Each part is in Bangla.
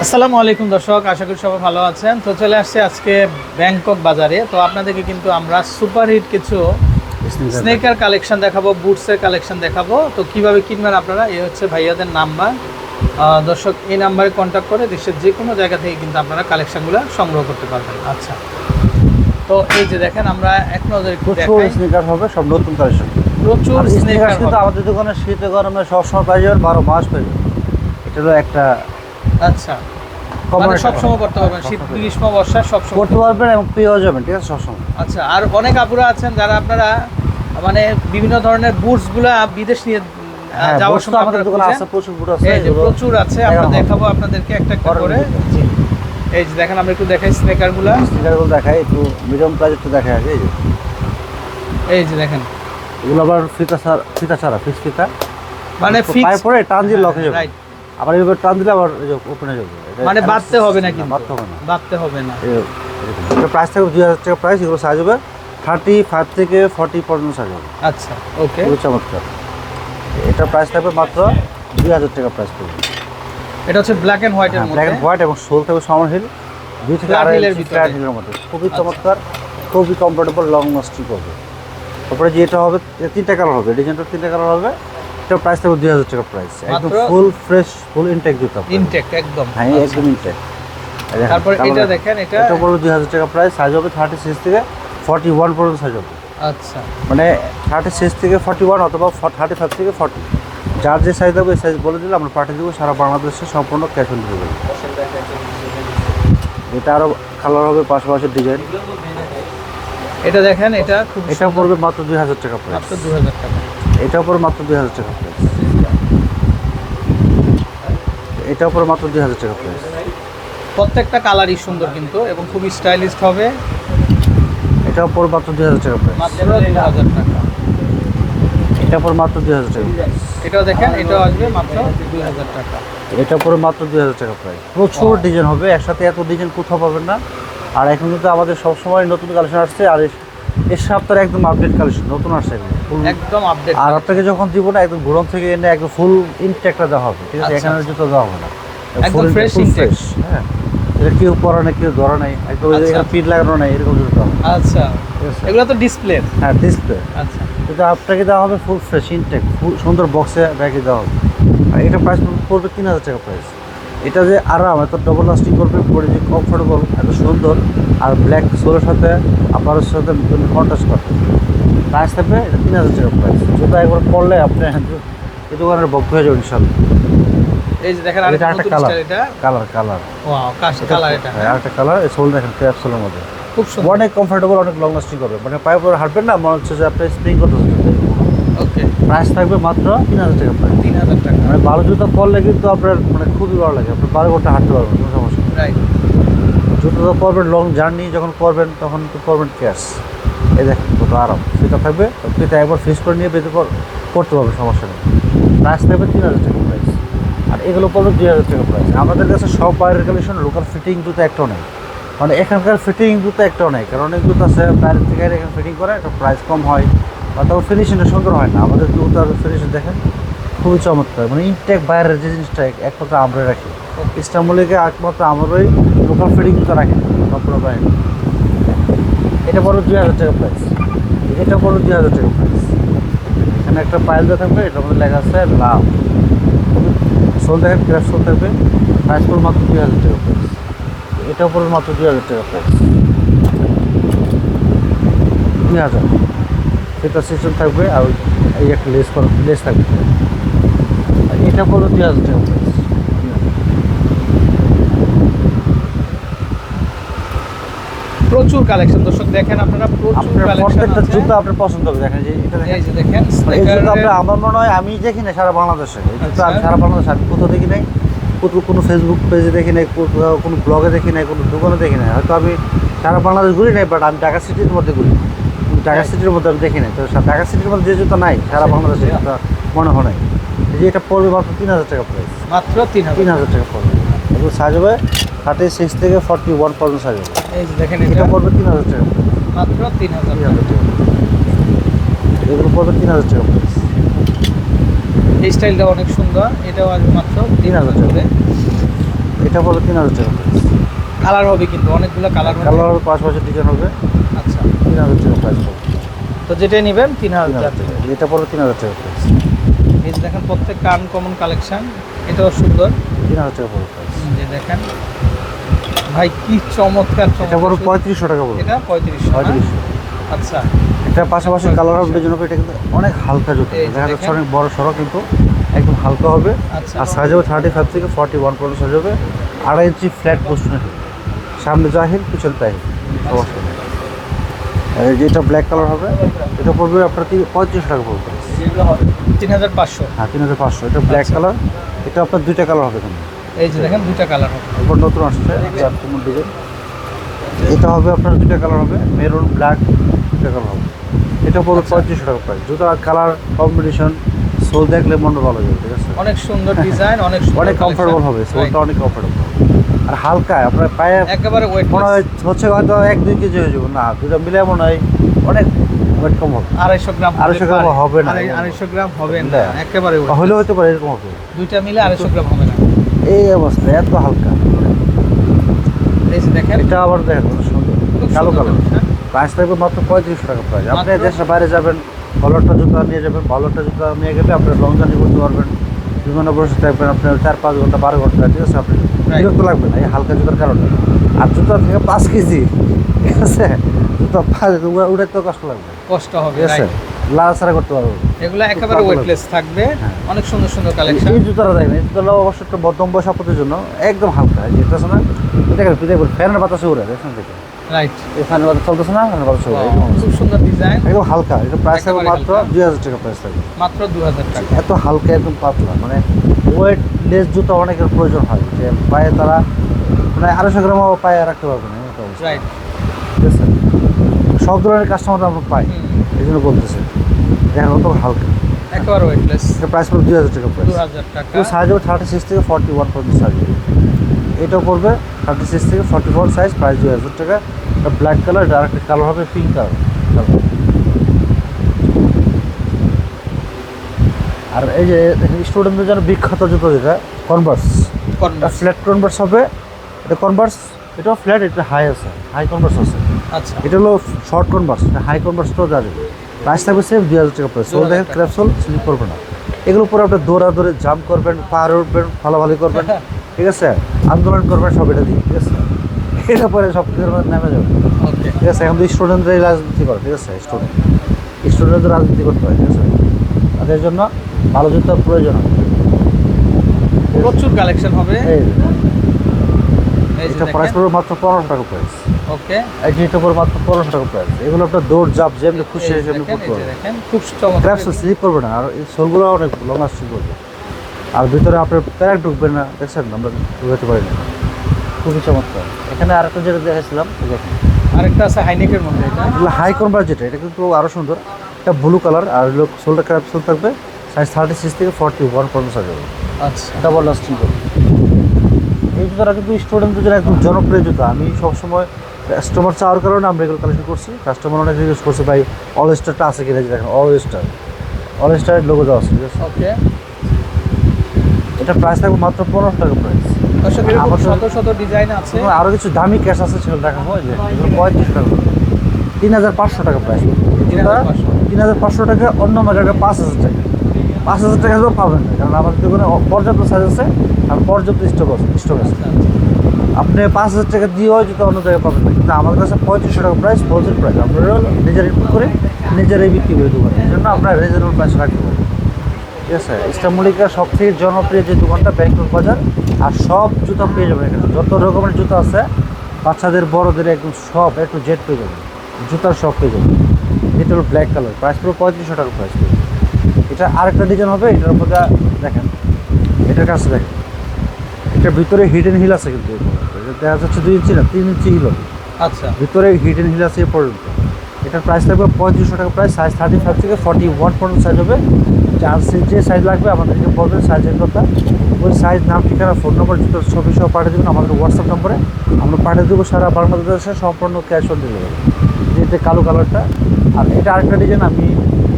আসসালামু আলাইকুম দর্শক, আশা করি সবাই ভালো আছেন। তো চলে আসছে আজকে ব্যাংকক বাজারে। তো আপনাদেরকে কিন্তু আমরা সুপারহিট কিছু স্নেকার কালেকশন দেখাবো, বুটসের কালেকশন দেখাবো। তো কিভাবে কিনবেন আপনারা, এই হচ্ছে ভাইয়াদের নাম্বার। দর্শক, এই নাম্বারে কন্ট্যাক্ট করে দেশের যে কোনো জায়গা থেকে কিন্তু আপনারা কালেকশনগুলো সংগ্রহ করতে পারবেন। আচ্ছা, তো এই যে দেখেন, আমরা এক নজরে একটু প্রচুর দেখাই। স্নিকার হবে, সব নতুন কালেকশন। প্রচুর স্নেকার কিন্তু আমাদের দোকানে শীতে গরমে সবসময় পাই যাবেন, 12 মাস পাই যাবেন। এটা হলো একটা আচ্ছা, কমন, মানে সবসময় করতে পারবেন, শীত গ্রীষ্ম বর্ষা সবসময় করতে পারবেন এবং পেয়েও যাবেন, ঠিক আছে, সবসময়। আচ্ছা, আর অনেক আপুরা আছেন যারা আপনারা মানে বিভিন্ন ধরনের বুটসগুলা বিদেশ নিয়ে যাওয়ার সময় আমাদের দোকানে আছে, প্রচুর বুট আছে, এই যে প্রচুর আছে। আমরা দেখাবো আপনাদেরকে একটা একটা করে। জি, এই যে দেখেন, আমরা একটু দেখাই স্নেকারগুলা। স্নিকারগুলো দেখাই, একটু মিডিয়াম প্রাইস একটু দেখাই আগে। এই যে দেখেন, এগুলো আবার ফিতা ছাড়া ফিক্স ফিতা, মানে পায়ে পরে টান দিয়ে লক হয়ে যাবে। রাইট, আবার এইভাবে টান দিলে আবার ওপেন হয়ে যাবে। মানে বাঁধতে হবে না, কিন্তু বাঁধতে হবে না, বাঁধতে হবে না। এটা প্রাইস থাকবে 2000 টাকা প্রাইস। এগুলো সাইজ হবে 35 থেকে 40 পর্যন্ত সাইজ হবে। আচ্ছা, ওকে। খুবই চমৎকার। এটা প্রাইস থাকবে মাত্র 2000 টাকা প্রাইস পড়বে। এটা হচ্ছে ব্ল্যাক এন্ড হোয়াইটের ব্ল্যাক মধ্যে, এন্ড হোয়াইট এবং সোল থাকবে সামার হিল, 2 থেকে Flat 2.5 heel এর ইঞ্চি ভিতরে। ফ্ল্যাট হিলের মধ্যে। খুবই চমৎকার, খুবই কমফোর্টেবল, লং লাস্টিং করবে। তারপরে যেটা হবে, 3টা কালার হবে, ডিজাইনটা 3টা কালার হবে। এটার প্রাইস থাকবে 2000 টাকা প্রাইস। একদম মাত্র ফুল ফ্রেশ, ফুল ইনটেক জুতা, ইনটেক একদম। হ্যাঁ আচ্ছা। একদম ইনটেক। তারপর এটা দেখেন, এটা পড়বে 2000 টাকা প্রাইস। সাইজ হবে 36 থেকে 41 পর্যন্ত সাইজ হবে। আচ্ছা, মানে 36 থেকে 41 অথবা 35 থেকে 40, যার যে সাইজ হবে এই সাইজ বলে দিলে আমরা পাঠিয়ে দেবো সারা বাংলাদেশে, সম্পূর্ণ ক্যাশ অন ডেলিভারি। এটা আরও কালার হবে, পাশাপাশি ডিজাইন। এটা দেখেন, এটা খুব এটা পড়বে মাত্র 2000 টাকা প্রাইস। মাত্র 2000 টাকা। এটা পড়বে মাত্র 2000 টাকা প্রাইস। এটা পড়বে মাত্র 2000 টাকা প্রাইস। প্রত্যেকটা কালারই সুন্দর কিন্তু, এবং খুব স্টাইলিশড হবে। এটা পড়বে মাত্র 2000 টাকা প্রাইস। মাত্র 2000 টাকা। এটা পড়বে মাত্র 2000 টাকা প্রাইস। এটাও দেখেন, এটাও আসবে মাত্র 2000 টাকা। এটা পড়বে মাত্র 2000 টাকা প্রাইস। প্রচুর ডিজাইন হবে, একসাথে এত ডিজাইন কোথাও পাবেন না। আর এখন কিন্তু আমাদের সবসময় নতুন কালেকশন আসছে, আর এর সপ্তাহে একদম আপডেট কালেকশন নতুন আসছে একদম আপডেট। আর আপনাকে যখন দিব না, একদম ঘুরন থেকে এনে একদম ফুল ইনটেকটা দেওয়া হবে, ঠিক আছে। আচ্ছা, এখানে জুতো দেওয়া হবে না, একদম Full fresh full intake। fresh, হ্যাঁ। এটা কেউ পরা নেই, কেউ ধরা নেই, একদম আচ্ছা। এখানে পিন লাগানো নেই, এরকম জুতো হবে, আচ্ছা, ঠিক আছে। এগুলো তো ডিসপ্লে। হ্যাঁ, ডিসপ্লে। আচ্ছা, কিন্তু আপনাকে দেওয়া হবে ফুল ফ্রেশ ইনটেক, সুন্দর বক্সে ব্যাগে দেওয়া হবে। আর এটা প্রাইস পড়বে 3000 টাকা প্রাইস। এটা যে আরাম, এত ডবল লাস্টিং করবে, পরে যে কমফোর্টেবল, এত সুন্দর, আর ব্ল্যাক সোলের সাথে আপারের সাথে কন্ট্রাস্ট করবে। প্রাইস থাকবে এটা 3000 টাকা প্রাইস। জুতো একবার পরলে আপনি এই দোকানের ভক্ত হয়ে যাবেন ইনশাল্লাহ। এই যে দেখেন, এটা আরেকটা একটা নতুন কালার, স্টাইল। এটা কালার ওয়াও, কালার। এটা আরেকটা কালার, এই সোল দেখেন, ক্যাপসুলের মধ্যে খুব সুন্দর। অনেক কমফোর্টেবল, অনেক লং লাস্টিং করবে। মানে পায়ে পরে হাঁটবেন না, মনে হচ্ছে যে আপনি স্প্রিং করতেছেন। ওকে, প্রাইস থাকবে মাত্র 3000 টাকা প্রাইস। 3000 টাকা। মানে ভালো জুতো পরলে কিন্তু আপনার মানে খুবই ভালো লাগে, আপনি 12 ঘন্টা হাঁটতে পারবেন, কোনো সমস্যা নেই। রাইট। জুতো তো পরবেন, লং জার্নি যখন করবেন তখন তো পরবেন ক্যাশ। এই দেখেন কত আরাম, সেটা থাকবে। ফিতা একবার ফিক্স করে নিয়ে বেঁধে পড়তে পারবেন, সমস্যা নেই। প্রাইস থাকবে 3000 টাকা প্রাইস। আর এগুলো পড়বে 2000 টাকা প্রাইস। আমাদের কাছে সব বাইরের কালেকশন, লোকাল ফিটিং জুতো একটাও নেই। মানে এখানকার ফিটিং জুতো একটাও নেই, কারণ অনেক জুতো আছে বাইরের থেকে এখানে ফিটিং করে, একটা প্রাইস কম হয় বা তারপর ফিনিশিংটা সুন্দর হয় না। আমাদের জুতার ফিনিশিং দেখেন খুবই চমৎকার, মানে ইনটেক বাইরের যে জিনিসটা একমাত্র আমরা রাখি। ইস্তাম্বুলিকে একমাত্র আমরাই লোকাল ফিটিং জুতো রাখি, সম্পূর্ণ বাইরে। এটা পড়বে 2000 টাকা প্রাইস। এটা পড়বে 2000 টাকা প্রাইস। এখানে একটা পাইল দেওয়া থাকবে, এটার মধ্যে লেখা আছে লাভ। সোল দেখেন, ক্র্যাশ সোল থাকবে। প্রাইস পড়বে মাত্র 2000 টাকা প্রাইস। এটা পড়বে মাত্র 2000 টাকা প্রাইস। 2000 সেটা সিস্টেম থাকবে, আর এই একটা লেস থাকবে। আর এটা পড়বে 2000 টাকা প্রাইস। প্রচুর কালেকশন দর্শক, দেখেন আপনারা, প্রচুর আপনার কালেকশন প্রত্যেকটা আছে। জুতো আপনার পছন্দ হবে। দেখেন যে এটা দেখেন, এই যে দেখেন, এই স্নেকার। জুতো আপনার, আমার মনে হয় আমি দেখি না সারা বাংলাদেশে। এই জুতো আমি আচ্ছা। সারা বাংলাদেশে আমি কোথাও দেখি নাই, কোনো ফেসবুক পেজে দেখি নাই, কোনো ব্লগে দেখি নাই, কোনো দোকানে দেখি নাই। হয়তো আমি সারা বাংলাদেশ ঘুরি নাই, বাট আমি ঢাকা সিটির মধ্যে ঘুরি। ঢাকা সিটির মধ্যে আমি দেখি নাই। তো ঢাকা সিটির মধ্যে যে জুতো নাই সারা বাংলাদেশে, এটা মনে হয় নাই। এই যে এটা পড়বে মাত্র 3000 টাকা প্রাইস। মাত্র 3000। 3000 টাকা পড়বে। এগুলো সাইজ হবে 36 থেকে 41 পর্যন্ত সাইজ হবে। এই যে দেখেন, এটা এটা পড়বে 3000 টাকা। মাত্র 3000 টাকা। 3000 টাকা। এগুলো পড়বে 3000 টাকা প্রাইস। এই স্টাইলটা অনেক সুন্দর, এটাও আসবে মাত্র 3000 3000 করে। এটা পড়বে 3000 টাকা প্রাইস। কালার হবে কিন্তু অনেকগুলো কালার হবে। কালার পাশাপাশি ডিজাইন হবে, আচ্ছা, 3000 টাকা প্রাইস পড়বে। তো যেটাই নেবেন 3000 3000 টাকা। টাকা। এটা পড়বে 3000 টাকা প্রাইস। এই যে দেখেন প্রত্যেকটা আনকমন কালেকশন, এটাও সুন্দর। 3000 টাকা পড়বে প্রাইস। যে দেখেন ভাই কি চমৎকার এটা পড়বে 3500 টাকা পড়বে। এটা 3500 3500। আচ্ছা, এটা পাশাপাশি কালার হবে ডিজাইন হবে, এটা কিন্তু অনেক হালকা জুতো, এই যে দেখা যাচ্ছে দেখেন। অনেক বড় সড়ো কিন্তু একদম হালকা হবে। আচ্ছা। আর সাইজ হবে 35 থেকে 41 পর্যন্ত সাইজ হবে। 2.5 ইঞ্চি ফ্ল্যাট পোস্টনে সামনে জাহির পিছনে তাই সমস্যা নেই। আর এই যে এটা ব্ল্যাক কালার হবে, এটা পড়বে আপনার 3500 টাকা পড়বে। 3500। হ্যাঁ 3500। এটা ব্ল্যাক আচ্ছা। কালার, এটা আপনার দুইটা কালার হবে এখানে। এই যে দেখেন দুইটা কালার হবে। এরপর নতুন আসছে ডিজাইন, এটা হবে আপনার দুইটা কালার হবে, মেরুন ব্ল্যাক দুইটা কালার হবে। এটা পড়বে আচ্ছা। 3500 টাকা প্রাইস। জুতা কালার কম্বিনেশন সোল দেখলে মনটা ভালো যাবে, ঠিক আছে। অনেক সুন্দর ডিজাইন, অনেক সুন্দর অনেক কমফোর্টেবল collection। হবে, সোলটা Right. অনেক কমফোর্টেবল আর হালকা, আপনার পায়ে একেবারে ওয়েট মনে হয় হচ্ছে হয়তো 1-2 কেজি হয়ে যাবে না, দুটো মিলে মনে হয় অনেক ওয়েট কম হবে। 250 গ্রাম 250 গ্রাম হবে না। 250 গ্রাম হবে না, না। একেবারে weight। হলেও হতে পারে এরকম হবে। দুইটা মিলে 250 গ্রাম হবে না। এই অবস্থা এত হালকা। এই যে দেখেন এটা আবার দেখেন কত সুন্দর খুব কালো সুন্দর কালার। collection। প্রাইস থাকবে মাত্র 3500 টাকা প্রাইস। আপনি মাত্র? দেশের বাইরে যাবেন, ভালোটা জুতা নিয়ে যাবেন, ভালোটা জুতা নিয়ে গেলে আপনার লং জার্নি করতে পারবেন, বিভিন্ন বসে থাকবেন আপনার 4-5 ঘন্টা 12 ঘন্টা, ঠিক আছে। আপনি Right. বিরক্ত লাগবে না এই হালকা জুতার কারণে। আর জুতা থেকে 5 কেজি, ঠিক আছে, জুতা উঠাতে তো কষ্ট লাগবে, কষ্ট হবে, ঠিক আছে, রাইট। লাড়াছাড়া করতে পারবো। এগুলো একেবারে পাতলা। ওয়েটলেস থাকবে, হ্যাঁ। অনেক সুন্দর সুন্দর কালেকশন। এই জুতাটা দেখেন, এই জুতাটা অবশ্য একটা মধ্যম বয়স আপনাদের জন্য একদম হালকা। এই যেটা আছে না, দেখেন দেখবেন ফ্যানের বাতাসে উড়ে, দেখেন দেখেন রাইট, এই ফ্যানের বাতাস চলতেছে না, ফ্যানের বাতাসে উড়ে একদম খুব সুন্দর ডিজাইন, একদম হালকা। এটা প্রাইস থাকবে একেবারে মাত্র হালকা। 2000 টাকা প্রাইস থাকবে। মাত্র 2000 টাকা। এত হালকা একদম পাতলা, মানে ওয়েট লেস জুতো অনেকের প্রয়োজন হয়, যে পায়ে তারা মানে 250 গ্রামও পায়ে রাখতে পারবে না, এমন একটা অবস্থা, রাইট। ঠিক আছে। সব ধরনের কাস্টমার আমরা পাই, এই জন্য বলতেছে দেখেন কত হালকা। একেবারে ওয়েটলেস। এটা প্রাইস পড়বে 2000 টাকা প্রাইস। 2000 টাকা। তো সাইজ হবে 36 থেকে 41 পর্যন্ত সাইজ হবে। এটাও পড়বে 36 থেকে 44 সাইজ, প্রাইস 2000 টাকা। এটা ব্ল্যাক কালার, ডাইরেক্ট কালার হবে পিঙ্ক কালার। আর এই যে স্টুডেন্টদের জন্য বিখ্যাত জুতো যেটা কনভার্স, এটা ফ্ল্যাট কনভার্স হবে। এটা কনভার্স, এটাও ফ্ল্যাট, এটা হাই আছে, হাই কনভার্স আছে। আচ্ছা, এটা হলো শর্ট কনভার্স, এটা হাই কনভার্সটাও যাবে। প্রাইস থাকবে সেম 2000 টাকা প্রাইস। সোল 2000 দেখেন টাকা। ক্র্যাপ সোল, স্লিপ করবে না। এগুলো পরে আপনি দৌড়ে জাম্প করবেন, পাহাড়ে উঠবেন, ভালোভালো করবেন, ঠিক আছে, আন্দোলন করবেন, সব এটা দিয়ে, ঠিক আছে। এটা পরে সব কিছুর মধ্যে নেমে যাবে, ওকে। ঠিক আছে। এখন তো স্টুডেন্টরাই রাজনীতি করে, ঠিক আছে, স্টুডেন্টদের রাজনীতি করতে হয়, ঠিক আছে। তাদের জন্য ভালো জুতার প্রয়োজন হয়। প্রচুর কালেকশন হবে। এই যে, এই যে এটা প্রাইস দেখেন। পড়বে মাত্র 1500 টাকা প্রাইস। ওকে। এটা পড়বে মাত্র 1500 টাকা প্রাইস। এগুলো আপনার দৌড় জাপ যেমনি খুশি এই হয় যে সেমনি দেখেন, করতে এই যে পারবেন। দেখেন, খুব চমৎকার। ক্র্যাপস স্লিপ করবে না, আর এই সোলগুলো অনেক লং লাস্টিং করবে। আর ভিতরে আপনার প্যারাক ঢুকবে না, দেখছেন আমরা ঢুকাতে পারি না, খুবই চমৎকার। এখানে আরেকটা যেটা দেখাচ্ছিলাম, এই দেখেন আরেকটা আছে হাইনেকের মধ্যে, এটা এগুলো হাই কনভার্ট যেটা, এটা কিন্তু আরও সুন্দর। এটা ব্লু কালার, আর হলো সোলটা ক্র্যাপ সোল থাকবে, সাইজ 36 থেকে 41 পর্যন্ত সাইজ হবে, আচ্ছা। ডাবল লাস্টিং করবে। এই জুতোটা কিন্তু স্টুডেন্টদের জন্য একদম জনপ্রিয় জুতো। আমি সবসময় কাস্টমার চাওয়ার কারণে আমরা এগুলো কালেকশন করছি। কাস্টমার অনেক রিকোয়েস্ট করছে, ভাই অল স্টারটা আছে কিনা, যে দেখেন অল স্টারের লোগো দেওয়া আছে, ঠিক আছে। ওকে। এটা প্রাইস থাকবে মাত্র 1500 টাকা প্রাইস। দর্শক এরকম আমার তো- শত শত ডিজাইন আছে। এবং আরও কিছু দামি ক্যাশ আছে, সেগুলো দেখাবো। যে এগুলো 3500 টাকা, 3500 টাকা প্রাইস। 3500 3500 টাকা, অন্য মার্কেটে 5000 টাকা। 5000 টাকা তো পাবেন না, কারণ আমাদের দোকানে পর্যাপ্ত সাইজ আছে আর পর্যাপ্ত স্টক আছে। আচ্ছা, আপনি 5000 টাকা দিয়েও হয়তো অন্য জায়গায় পাবেন না, কিন্তু আমাদের কাছে 3500 টাকা প্রাইস, হোলসেল প্রাইস। আপনারা নিজের ইনপুট করে নিজেরাই বিক্রি করে দেবেন, এই জন্য আমরা রিজনেবল প্রাইস রাখতে পারি, ঠিক আছে। ইস্টার মল্লিকার সবথেকে জনপ্রিয় যে দোকানটা ব্যাংকক বাজার, আর সব জুতা পেয়ে যাবেন এখানে। যত রকমের জুতা আছে, বাচ্চাদের বড়দের একদম সব একটু জেড পেয়ে যাবেন, জুতার সব পেয়ে যাবেন। এটা হলো ব্ল্যাক কালার, প্রাইস পুরো 3500 টাকা প্রাইস। এটা আরেকটা ডিজাইন হবে, এটার মধ্যে দেখেন, এটার কাছে দেখেন, এটার ভিতরে হিডেন হিল আছে, কিন্তু এটা দেখা যাচ্ছে 2 ইঞ্চি না, 3 ইঞ্চি হিল হবে। আচ্ছা, ভিতরে হিডেন হিল আছে এ পর্যন্ত। এটার প্রাইস থাকবে 3500 টাকা প্রাইস, সাইজ 35 থেকে 41 পর্যন্ত সাইজ হবে। যে সাইজ লাগবে আমাদেরকে বলবেন সাইজের কথা, ওই সাইজ, নাম, ঠিকানা, ফোন নম্বর, জুতোর ছবি সহ পাঠিয়ে দেবেন আমাদের হোয়াটসঅ্যাপ নম্বরে। আমরা পাঠিয়ে দেবো সারা বাংলাদেশে, সম্পূর্ণ ক্যাশ অন ডেলিভারি। যেটা কালো কালারটা। আর এটা আরেকটা ডিজাইন আমি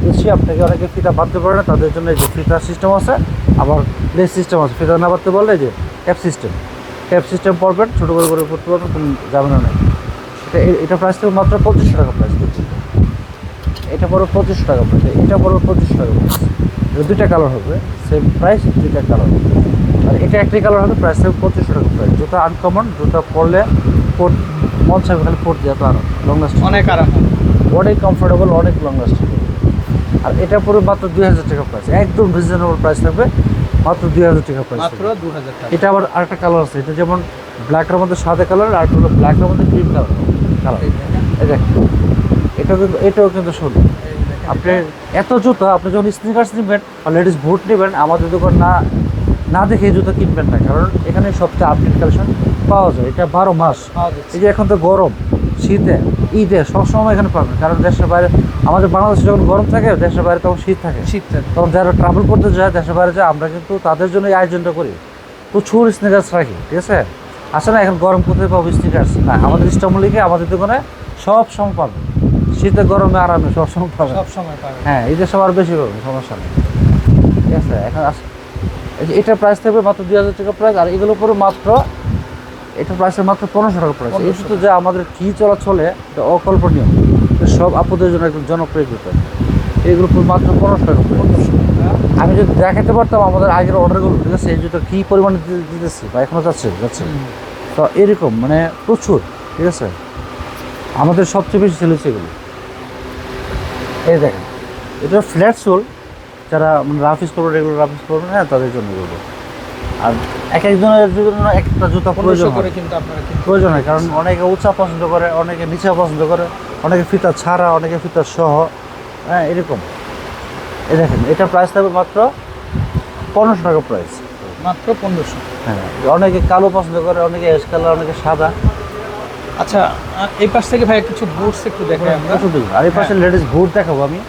দিচ্ছি আপনাকে, অনেকে ফিতা বাঁধতে পারে না, তাদের জন্য এই যে ফিতার সিস্টেম আছে, আবার লেস সিস্টেম আছে। ফিতা না বাঁধতে বললে যে অ্যাপ সিস্টেম, ট্যাপ সিস্টেম পড়বেন, ছোটো করে পড়তে পারবেন, কোনো ঝামেলা নেই। এটা প্রাইস থাকবে মাত্র 2500 টাকা প্রাইস করছে। এটা পড়বে 2500 টাকা প্রাইস, এটা পড়বে 2500 টাকা প্রাইস। এটা দুইটা কালার হবে, সেম প্রাইস, দুইটা কালার। আর এটা একটাই কালার হবে, প্রাইস থাকবে 2500 টাকা প্রাইস। জুতা আনকমন, জুতা পরলে মন চাইবে খালি পড়তে, এত আরাম, লং লাস্টিং, অনেক আরাম, অনেক কমফোর্টেবল, অনেক লং লাস্টিং। আর এটা পড়বে মাত্র 2000 টাকা প্রাইস, একদম রিজনেবল প্রাইস থাকবে, মাত্র 2000 টাকা প্রাইস। মাত্র 2000 টাকা। এটা আবার আরেকটা কালার আছে, এটা যেমন ব্ল্যাকের মধ্যে সাদা কালার, আর হলো ব্ল্যাকের মধ্যে ক্রিম কালার। এই দেখেন, এটাও কিন্তু সুন্দর। আপনি এত জুতো, আপনি যখন স্নিকার্স নেবেন বা লেডিস বুট নেবেন, আমাদের দোকান না দেখে এই জুতো কিনবেন না, কারণ এখানে সবচেয়ে আপডেট কালেকশন পাওয়া যায়। এটা 12 মাস, এই যে এখন তো গরম, শীতে, ঈদে সবসময় এখানে পাবেন, কারণ দেশের বাইরে, আমাদের বাংলাদেশে যখন গরম থাকে, দেশের বাইরে তখন শীত থাকে। তখন যারা ট্রাভেল করতে যায়, দেশের বাইরে যায়, আমরা কিন্তু তাদের জন্য এই আয়োজনটা করি, প্রচুর স্নিকার্স রাখি, ঠিক আছে? আসে না এখন গরম কোথায় পাবো স্নিকার্স? না, আমাদের ইস্টামলিকে আমাদের দোকানে সব সময় পাবেন, শীতে গরমে আরামে সব সময় পাবেন, হ্যাঁ, ঈদের সময় আর বেশি পাবেন, সমস্যা নেই, ঠিক আছে? এখন এটার প্রাইস থাকবে মাত্র 2000 টাকা প্রাইস। আর এগুলো পরে মাত্র, এটার প্রাইসের মাত্র 1500 টাকা প্রাইস। এই জুতো যে আমাদের কী চলে, এটা অকল্পনীয়, সব আপুদের জন্য একদম জনপ্রিয় জুতো। এগুলো পুরো মাত্র 1500 টাকা প্রাইস। আমি যদি দেখাতে পারতাম আমাদের আগের অর্ডারগুলো, ঠিক আছে, এই জুতো কী পরিমাণে দিতেছি বা এখনও যাচ্ছে, তো এরকম মানে প্রচুর, ঠিক আছে? আমাদের সবচেয়ে বেশি সেল হচ্ছে এগুলো। এই দেখেন, এটা ফ্ল্যাট সোল, যারা মানে রাফ ইউজ করবে, রেগুলার রাফ ইউজ করবে, হ্যাঁ, তাদের জন্য বলবো। আর এক একজনের জন্য একটা জুতা প্রয়োজন হয়, কারণ অনেকে উঁচা পছন্দ করে, অনেকে নিচা পছন্দ করে, অনেকে ফিতা ছাড়া, অনেকে ফিতা সহ, হ্যাঁ, এরকম। এই দেখেন, এটা প্রাইস থাকবে মাত্র 1500 টাকা প্রাইস, মাত্র 1500। হ্যাঁ, অনেকে কালো পছন্দ করে, অনেকে অ্যাশ কালার, অনেকে সাদা। আচ্ছা, এই পাশ থেকে ভাই কিছু বুটস একটু দেখাই আমরা। আর এই পাশে লেডিস বুট দেখাবো আমি।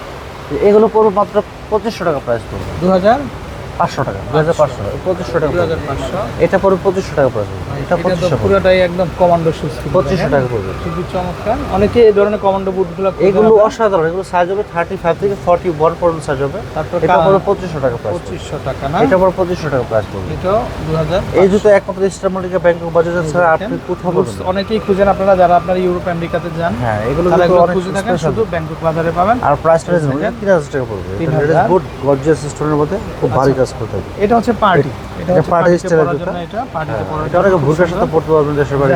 এগুলো পড়বে মাত্র 2500 টাকা প্রাইস পড়বে, 2500 টাকা, 2500 টাকা, 2500 টাকা, 2500। এটা পড়বে 2500 টাকা প্রাইস। এটা 2500 পুরোটাই একদম কমান্ডো শুজ, 2500 টাকা পড়বে, খুবই চমৎকার। অনেকে এই ধরনের কমান্ডো বুটগুলো, এগুলো অসাধারণ। এগুলো সাইজ হবে 35 থেকে 41 পর্যন্ত সাইজ হবে। তারপর এটা পড়বে 2500 টাকা প্রাইস, 2500 টাকা না? এটা পড়বে 2500 টাকা প্রাইস পড়বে। এটা 2000। এই জুতো একমাত্র ইস্টারমালিকা ব্যাংকক বাজার ছাড়া আপনি কোথাও পাবেন না। অনেকেই খুঁজেন আপনারা, যারা আপনারা ইউরোপ আমেরিকাতে যান, হ্যাঁ, এগুলো অনেক খুঁজে থাকেন, শুধু ব্যাংকক বাজারে পাবেন। আর প্রাইসটা রিজনেবল, 3000 টাকা পড়বে। এটা লেডিস বুট, গর্জিয়াস স্টোনের মধ্যে, খুব ভারী কাজ করতে হবে। এটা হচ্ছে পার্টি, এটা পার্টি স্টাইলের জুতো, এটা পার্টিতে পরার এটা অনেক ভুলকার সাথে পড়তে পারবেন দেশের বাইরে।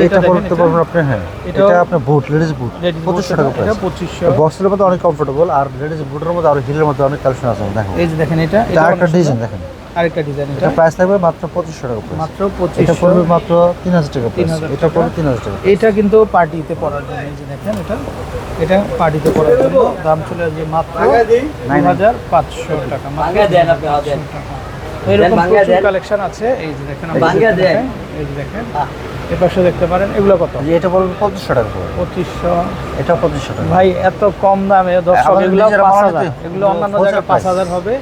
এটা পড়তে পারবেন আপনি, হ্যাঁ, এটা আপনার বুট, লেডিস বুট 2500 টাকা প্রাইস। 2500। বক্সের মধ্যে অনেক কমফোর্টেবল, আর লেডিস বুটের মধ্যে আর হিলের মধ্যে অনেক কালেকশন আছে। দেখেন, এই যে দেখেন, এটা আরেকটা ডিজাইন দেখেন, আরেকটা ডিজাইন। এটা প্রাইস থাকবে মাত্র 2500 টাকা প্রাইস, মাত্র 2500। এটা পড়বে মাত্র 3000 টাকা প্রাইস, এটা পড়বে 3000 টাকা। এটা কিন্তু পার্টিতে পরার জন্য, এই যে দেখেন, এটা পার্টিতে পরার জন্য দাম চলে আসবে মাত্র 9500 টাকা। এরকম প্রচুর কালেকশন আছে। এই যে দেখেন, এই যে দেখেন, এই পাশে দেখতে পারেন, এগুলো কত? এটা পড়বে 2500 টাকা পড়বে, 2500। এটা 2500 টাকা। ভাই এত কম দামে দর্শক, এগুলো 5000, এগুলো অন্যান্য জায়গায় 5000 হবে,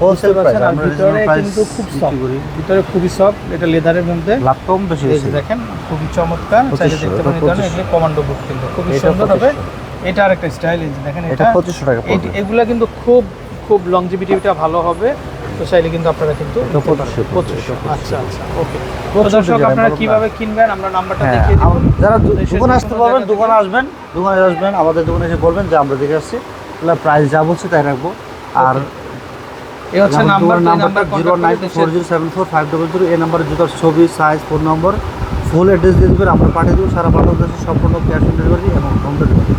হোলসেল প্রাইস। আর ভিতরে কিন্তু খুব সফট, ভিতরে খুবই সফট, এটা লেদারের মধ্যে, লাভ কম বেশি। এই যে দেখেন, খুবই চমৎকার, চাইলে দেখতে পারেন। এই ধরনের এগুলো কমান্ডো বুট, কিন্তু খুবই সুন্দর হবে। এটা আরেকটা স্টাইল, এই যে দেখেন, এটা 2500 টাকা পড়বে। এগুলা কিন্তু খুব খুব লংজিভিটিটা ভালো হবে, তো চাইলে কিন্তু আপনারা কিন্তু 2500। আচ্ছা আচ্ছা, ওকে। তো দর্শক, আপনারা কিভাবে কিনবেন আমরা নাম্বারটা দেখিয়ে দিব। যারা দোকানে আসতে পারবেন, দোকানে আসবেন, আমাদের দোকানে এসে বলবেন যে আমরা দেখে আসছি, তাহলে প্রাইস যা বলছি তাই রাখবো। আর এই হচ্ছে নাম্বারটা 09240745000। এই নাম্বারে জুতার ছবি, সাইজ, ফোন নম্বর, ফুল অ্যাড্রেস দিয়ে দেবেন, আমরা পাঠিয়ে দেবো সারা বাংলাদেশে, সম্পূর্ণ ক্যাশ অন ডেলিভারি এবং হোম ডেলিভারি।